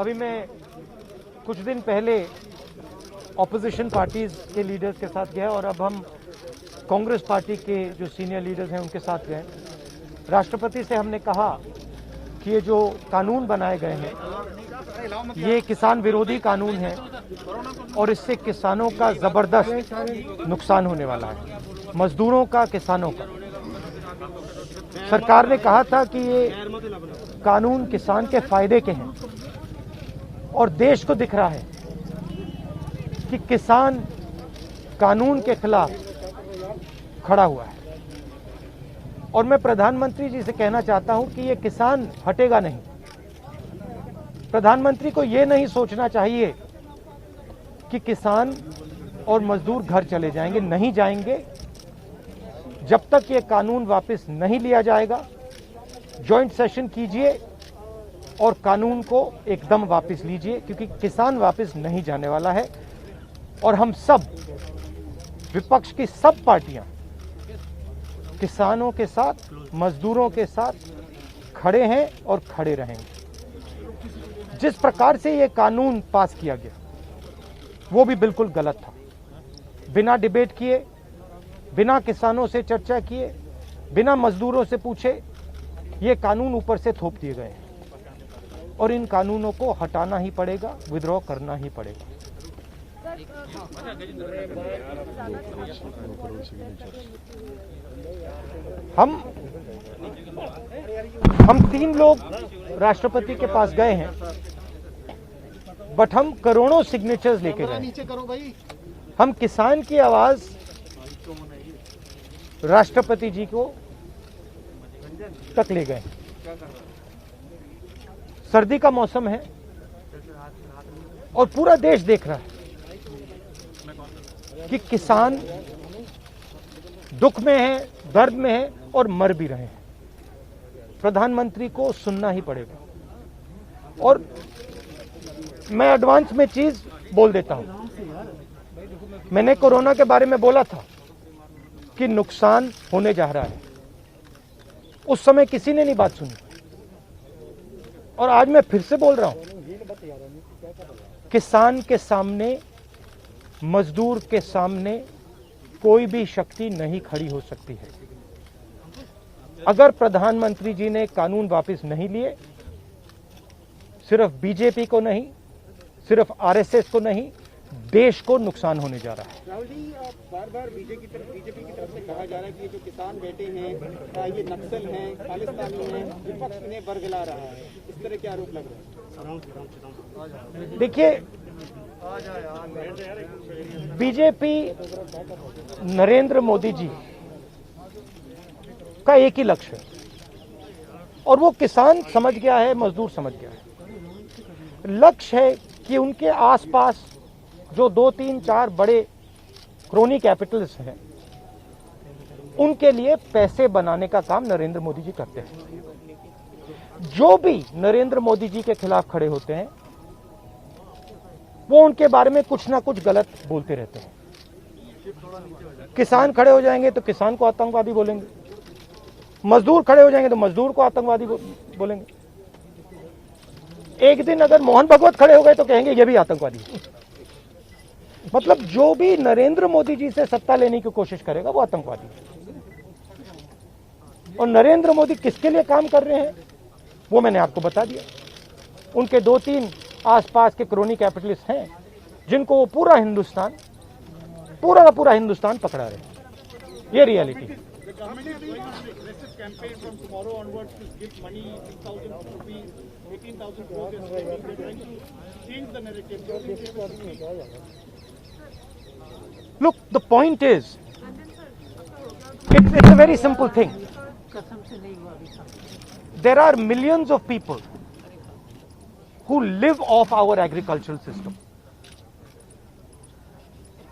अभी मैं कुछ दिन पहले ऑपोजिशन पार्टीज के लीडर्स के साथ गया और अब हम कांग्रेस पार्टी के जो सीनियर लीडर्स हैं उनके साथ गए। राष्ट्रपति से हमने कहा कि ये जो कानून बनाए गए हैं ये किसान विरोधी कानून है और इससे किसानों का ज़बरदस्त नुकसान होने वाला है, मजदूरों का, किसानों का। सरकार ने कहा था कि ये कानून किसान के फायदे के हैं और देश को दिख रहा है कि किसान कानून के खिलाफ खड़ा हुआ है। और मैं प्रधानमंत्री जी से कहना चाहता हूं कि ये किसान हटेगा नहीं। प्रधानमंत्री को ये नहीं सोचना चाहिए कि किसान और मजदूर घर चले जाएंगे, नहीं जाएंगे। जब तक ये कानून वापस नहीं लिया जाएगा, जॉइंट सेशन कीजिए और कानून को एकदम वापस लीजिए, क्योंकि किसान वापस नहीं जाने वाला है। और हम सब, विपक्ष की सब पार्टियां किसानों के साथ, मजदूरों के साथ खड़े हैं और खड़े रहेंगे। जिस प्रकार से ये कानून पास किया गया वो भी बिल्कुल गलत था। बिना डिबेट किए, बिना किसानों से चर्चा किए, बिना मजदूरों से पूछे ये कानून ऊपर से थोप दिए गए हैं और इन कानूनों को हटाना ही पड़ेगा, विड्रॉ करना ही पड़ेगा। हम 3 लोग राष्ट्रपति के पास गए हैं, बट हम करोड़ों सिग्नेचर्स लेके गए। हम किसान की आवाज राष्ट्रपति जी को तक ले गए। सर्दी का मौसम है और पूरा देश देख रहा है कि किसान दुख में है, दर्द में है और मर भी रहे हैं। प्रधानमंत्री को सुनना ही पड़ेगा। और मैं एडवांस में चीज बोल देता हूं। मैंने कोरोना के बारे में बोला था कि नुकसान होने जा रहा है। उस समय किसी ने नहीं बात सुनी और आज मैं फिर से बोल रहा हूं, किसान के सामने, मजदूर के सामने कोई भी शक्ति नहीं खड़ी हो सकती है। अगर प्रधानमंत्री जी ने कानून वापस नहीं लिए, सिर्फ बीजेपी को नहीं, सिर्फ आरएसएस को नहीं, देश को नुकसान होने जा रहा है। राहुल जी, बार-बार बीजेपी की तरफ से कहा जा रहा है कि ये जो किसान बैठे हैं ये नक्सल हैं, खालिस्तानी हैं, विपक्ष इन्हें बरगला रहा है। इस तरह के आरोप लग रहे हैं। देखिए, बीजेपी नरेंद्र मोदी जी का एक ही लक्ष्य है और वो किसान समझ गया है, मजदूर समझ गया है। लक्ष्य है कि उनके आसपास जो 2, 3, 4 बड़े क्रोनी कैपिटल्स हैं, उनके लिए पैसे बनाने का काम नरेंद्र मोदी जी करते हैं। जो भी नरेंद्र मोदी जी के खिलाफ खड़े होते हैं वो उनके बारे में कुछ ना कुछ गलत बोलते रहते हैं। किसान खड़े हो जाएंगे तो किसान को आतंकवादी बोलेंगे, मजदूर खड़े हो जाएंगे तो मजदूर को आतंकवादी बोलेंगे। एक दिन अगर मोहन भगवत खड़े हो गए तो कहेंगे ये भी आतंकवादी है। मतलब जो भी नरेंद्र मोदी जी से सत्ता लेने की कोशिश करेगा वो आतंकवादी है। और नरेंद्र मोदी किसके लिए काम कर रहे हैं वो मैंने आपको बता दिया। उनके 2-3 आसपास के क्रोनी कैपिटलिस्ट हैं जिनको वो पूरा का पूरा हिंदुस्तान पकड़ा रहे हैं। ये रियलिटी है। Look, the point is, it's a very simple thing. There are millions of people who live off our agricultural system.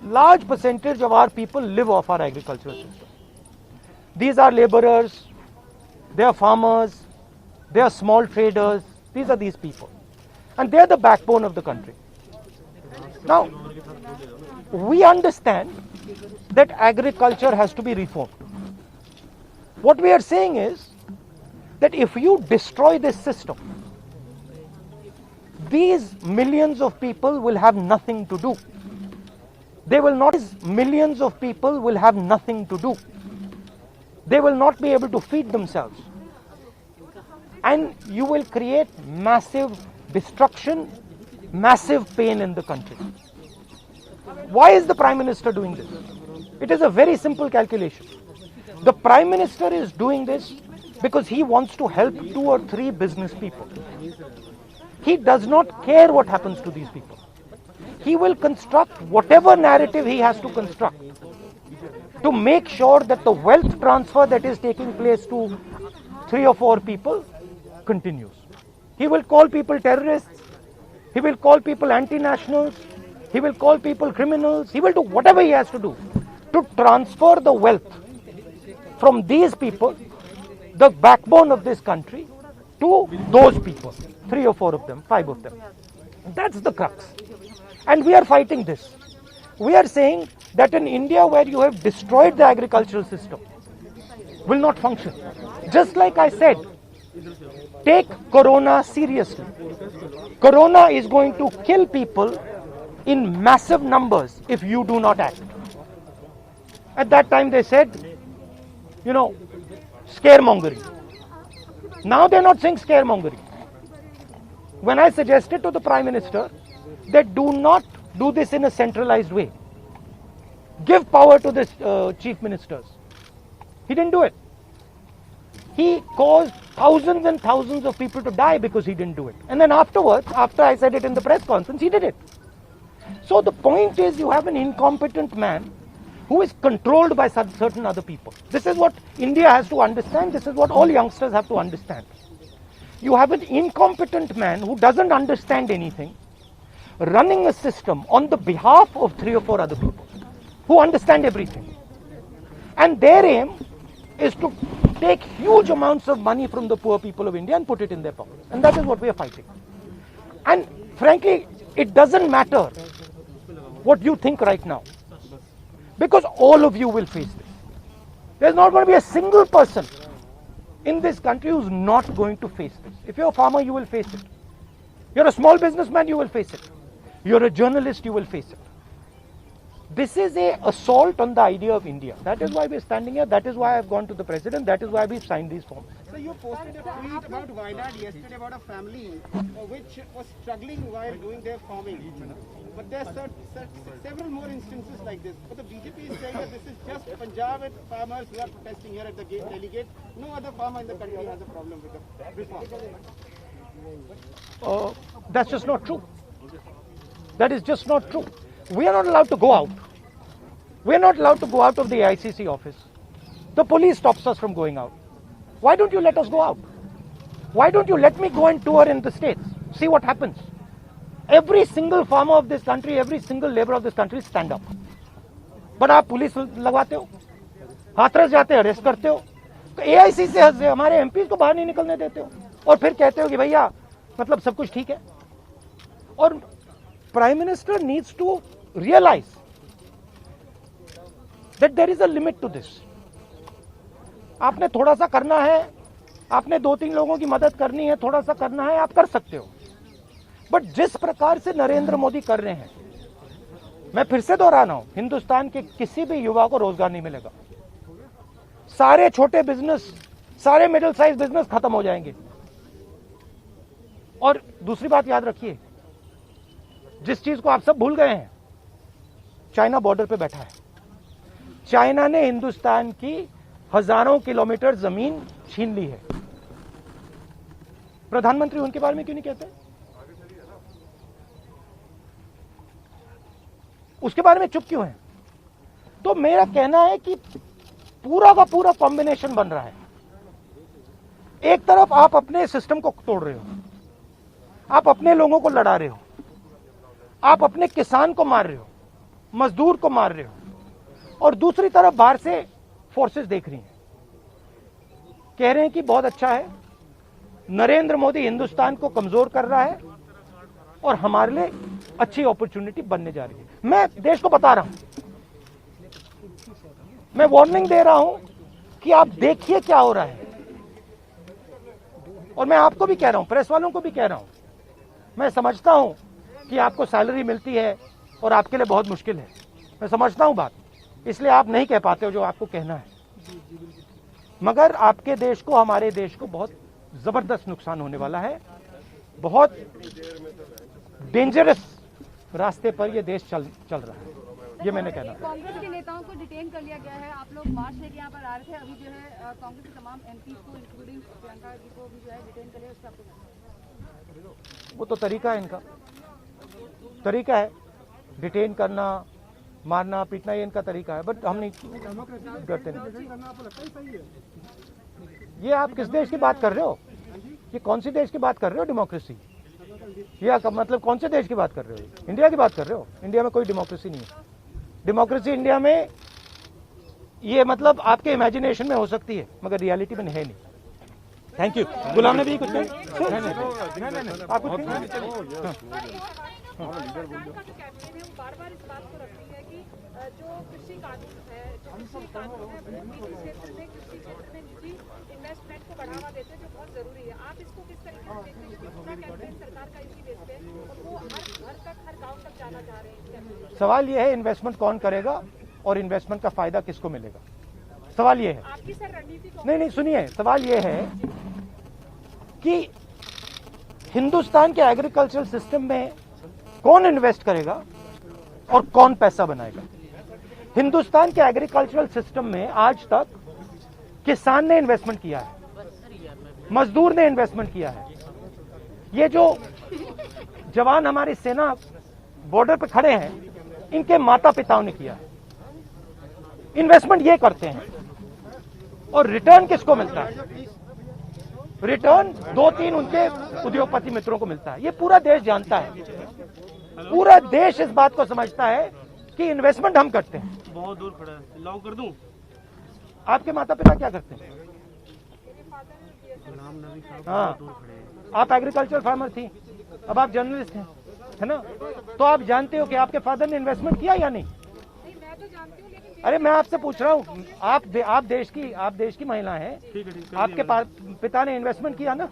Large percentage of our people live off our agricultural system. These are laborers, they are farmers, they are small traders. These are these people. And they are the backbone of the country. Now, we understand that agriculture has to be reformed. What we are saying is that if you destroy this system, these millions of people will have nothing to do. They will not, millions of people will have nothing to do. They will not be able to feed themselves. And you will create massive destruction, massive pain in the country. Why is the Prime Minister doing this? It is a very simple calculation. The Prime Minister is doing this because he wants to help 2 or 3 business people. He does not care what happens to these people. He will construct whatever narrative he has to construct to make sure that the wealth transfer that is taking place to 3 or 4 people continues. He will call people terrorists. He will call people anti-nationals. He will call people criminals. He will do whatever he has to do to transfer the wealth from these people, the backbone of this country, to those people, 3 or 4 of them, 5 of them. That's the crux. And we are fighting this. We are saying that in India, where you have destroyed the agricultural system, will not function. Just like I said, take Corona seriously. Corona is going to kill people in massive numbers if you do not act. At that time they said, scaremongering. Now they're not saying scaremongering. When I suggested to the Prime Minister that do not do this in a centralized way, give power to the chief ministers, he didn't do it. He caused thousands and thousands of people to die because he didn't do it. And then afterwards, after I said it in the press conference, he did it. So the point is, you have an incompetent man who is controlled by certain other people. This is what India has to understand. This is what all youngsters have to understand. You have an incompetent man who doesn't understand anything, running a system on the behalf of 3 or 4 other people who understand everything. And their aim is to take huge amounts of money from the poor people of India and put it in their pockets. And that is what we are fighting. And frankly, it doesn't matter what you think right now, because all of you will face this. There's not going to be a single person in this country who's not going to face this. If you're a farmer, you will face it. You're a small businessman, you will face it. You're a journalist, you will face it. This is an assault on the idea of India. That is why we're standing here. That is why I've gone to the president. That is why we've signed these forms. So you posted a tweet about Wayanad yesterday about a family which was struggling while doing their farming. But there are several more instances like this. But the BJP is saying that this is just Punjab farmers who are protesting here at the Delhi gate. No other farmer in the country has a problem with the reform. That's just not true. That is just not true. We are not allowed to go out. We are not allowed to go out of the ICC office. The police stops us from going out. Why don't you let us go out? Why don't you let me go and tour in the states? See what happens. Every single farmer of this country, every single labor of this country stand up. But आप police लगवाते हो, हाथरस जाते हो, arrest करते हो, तो AIC से हमारे MPs को बाहर नहीं निकलने देते हो, और फिर कहते हो कि भैया मतलब सब कुछ ठीक है. और Prime Minister needs to realize that there is a limit to this. आपने थोड़ा सा करना है, आपने 2-3 लोगों की मदद करनी है, थोड़ा सा करना है, आप कर सकते हो. बट जिस प्रकार से नरेंद्र मोदी कर रहे हैं, मैं फिर से दोहरा रहा हूं, हिंदुस्तान के किसी भी युवा को रोजगार नहीं मिलेगा. सारे छोटे बिजनेस, सारे मिडिल साइज बिजनेस खत्म हो जाएंगे. और दूसरी बात याद रखिए, जिस चीज को आप सब भूल गए हैं, चाइना बॉर्डर पे बैठा है. चाइना ने हिंदुस्तान की हजारों किलोमीटर जमीन छीन ली है. प्रधानमंत्री उनके बारे में क्यों नहीं कहते? उसके बारे में चुप क्यों है? तो मेरा कहना है कि पूरा का पूरा कॉम्बिनेशन बन रहा है. एक तरफ आप अपने सिस्टम को तोड़ रहे हो, आप अपने लोगों को लड़ा रहे हो, आप अपने किसान को मार रहे हो, मजदूर को मार रहे हो, और दूसरी तरफ बाहर से फोर्सेस देख रही हैं, कह रहे हैं कि बहुत अच्छा है, नरेंद्र मोदी हिंदुस्तान को कमजोर कर रहा है और हमारे लिए अच्छी अपॉर्चुनिटी बनने जा रही है. मैं देश को बता रहा हूं, मैं वार्निंग दे रहा हूं कि आप देखिए क्या हो रहा है. और मैं आपको भी कह रहा हूं, प्रेस वालों को भी कह रहा हूं, मैं समझता हूं कि आपको सैलरी मिलती है और आपके लिए बहुत मुश्किल है, मैं समझता हूं बात, इसलिए आप नहीं कह पाते हो जो आपको कहना है। मगर आपके देश को, हमारे देश को बहुत जबरदस्त नुकसान होने वाला है। बहुत डेंजरस रास्ते पर ये देश चल रहा है, ये मैंने कहना। कांग्रेस के नेताओं को डिटेन कर लिया गया है। आप लोग मार्च लेके यहाँ पर आ रहे थे, अभी जो है कांग्रेस के तमाम एमपी को इंक्लूडिंग प्रियंका जी को भी जो है डिटेन कर लिया, उसका वो तो तरीका है इनका, तरीका है डिटेन करना, मारना पीटना, ये इनका तरीका है, बट हम नहीं करते नहीं। ये आप किस देश की बात कर रहे हो? ये कौन सी देश की बात कर रहे हो? डेमोक्रेसी? ये मतलब कौन से देश की बात कर रहे हो? इंडिया की बात कर रहे हो? इंडिया में कोई डेमोक्रेसी नहीं है। डेमोक्रेसी इंडिया में ये मतलब आपके इमेजिनेशन में हो सकती है, मगर रियलिटी में है नहीं। Thank you. गुलाम नबी कुछ नहीं, आप कुछ बार-बार इस बात को रखती है कि जो कृषि कानून है वो निजी क्षेत्र में, कृषि क्षेत्र में निजी इन्वेस्टमेंट को बढ़ावा देते हैं, जो बहुत जरूरी है। आप इसको किस तरीके से देखते हैं कि पूरा कैंपेन सरकार का इसी बेस पे और वो हर घर तक, हर गांव तक जाना चाह रहे हैं? सवाल ये है इन्वेस्टमेंट कौन करेगा और इन्वेस्टमेंट का फायदा किसको मिलेगा? सवाल ये है। आपकी सर रणनीति नहीं, सुनिए, सवाल ये है कि हिंदुस्तान के एग्रीकल्चरल सिस्टम में कौन इन्वेस्ट करेगा और कौन पैसा बनाएगा? हिंदुस्तान के एग्रीकल्चरल सिस्टम में आज तक किसान ने इन्वेस्टमेंट किया है, मजदूर ने इन्वेस्टमेंट किया है। ये जो जवान हमारी सेना बॉर्डर पे खड़े हैं, इनके माता पिताओं ने किया है। इन्वेस्टमेंट ये करते हैं और रिटर्न किसको मिलता है? रिटर्न 2-3 उनके उद्योगपति मित्रों को मिलता है। ये पूरा देश जानता है, पूरा देश इस बात को समझता है कि इन्वेस्टमेंट हम करते हैं। बहुत दूर खड़ा है, लॉक कर दूं? आपके माता पिता क्या करते हैं? हाँ, आप एग्रीकल्चर फार्मर थी, अब आप जर्नलिस्ट हैं, है ना? तो आप जानते हो कि आपके फादर ने इन्वेस्टमेंट किया या नहीं? अरे मैं आपसे पूछ रहा हूँ, आप देश की महिला हैं, आपके पिता ने इन्वेस्टमेंट किया ना?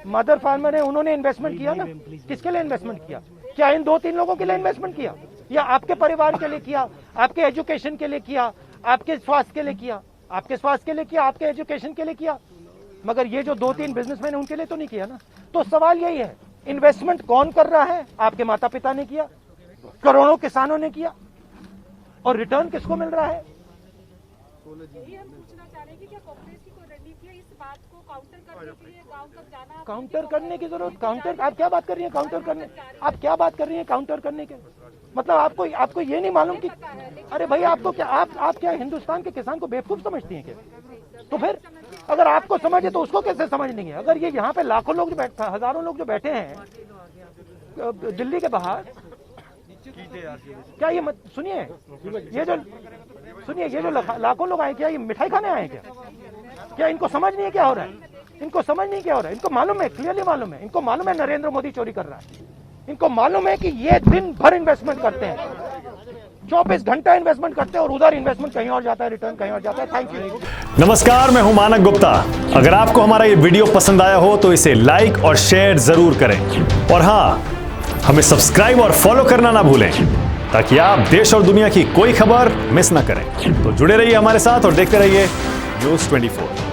मदर फार्मर है, उन्होंने इन्वेस्टमेंट किया ना? किसके लिए इन्वेस्टमेंट किया? क्या इन 2-3 लोगों के लिए इन्वेस्टमेंट किया, या आपके परिवार के लिए किया, आपके एजुकेशन के लिए किया, आपके स्वास्थ्य के लिए किया, आपके स्वास्थ्य के लिए किया, आपके एजुकेशन के लिए किया? मगर ये जो 2-3 बिजनेसमैन है उनके लिए तो नहीं किया ना। तो सवाल यही है, इन्वेस्टमेंट कौन कर रहा है? आपके माता पिता ने किया, करोड़ों किसानों ने किया, और रिटर्न किसको मिल रहा है? यही हम पूछना चाह रहे हैं कि क्या कांग्रेस की कोई रणनीति है इस बात को काउंटर करने के लिए, गांव तक जाना? काउंटर करने की जरूरत, काउंटर आप क्या बात कर रही हैं? काउंटर करने, आप क्या बात कर रही हैं काउंटर करने के? मतलब आपको ये नहीं मालूम कि, अरे भाई आपको क्या, आप क्या हिंदुस्तान के किसान को बेवकूफ समझती हैं क्या? तो फिर अगर आपको समझे तो उसको कैसे समझ नहीं है? अगर ये यहाँ पे लाखों लोग जो बैठा, हजारों लोग जो बैठे हैं दिल्ली के बाहर, क्या ये सुनिए, ये जो लाखों लोग आए, क्या ये मिठाई खाने आए क्या इनको समझ नहीं है क्या हो रहा है? इनको समझ नहीं क्या हो रहा है? इनको मालूम है, क्लियरली मालूम है, इनको मालूम है नरेंद्र मोदी चोरी कर रहा है, इनको मालूम है कि ये दिन भर इन्वेस्टमेंट करते हैं, 24 घंटा इन्वेस्टमेंट करते हैं और उधर इन्वेस्टमेंट कहीं और जाता है, रिटर्न कहीं और जाता है। Thank you. नमस्कार, मैं हूं मानक गुप्ता। अगर आपको हमारा ये वीडियो पसंद आया हो तो इसे लाइक और शेयर जरूर करें, और हाँ, हमें सब्सक्राइब और फॉलो करना ना भूलें, ताकि आप देश और दुनिया की कोई खबर मिस ना करें। तो जुड़े रहिए हमारे साथ और देखते रहिए न्यूज़ 24।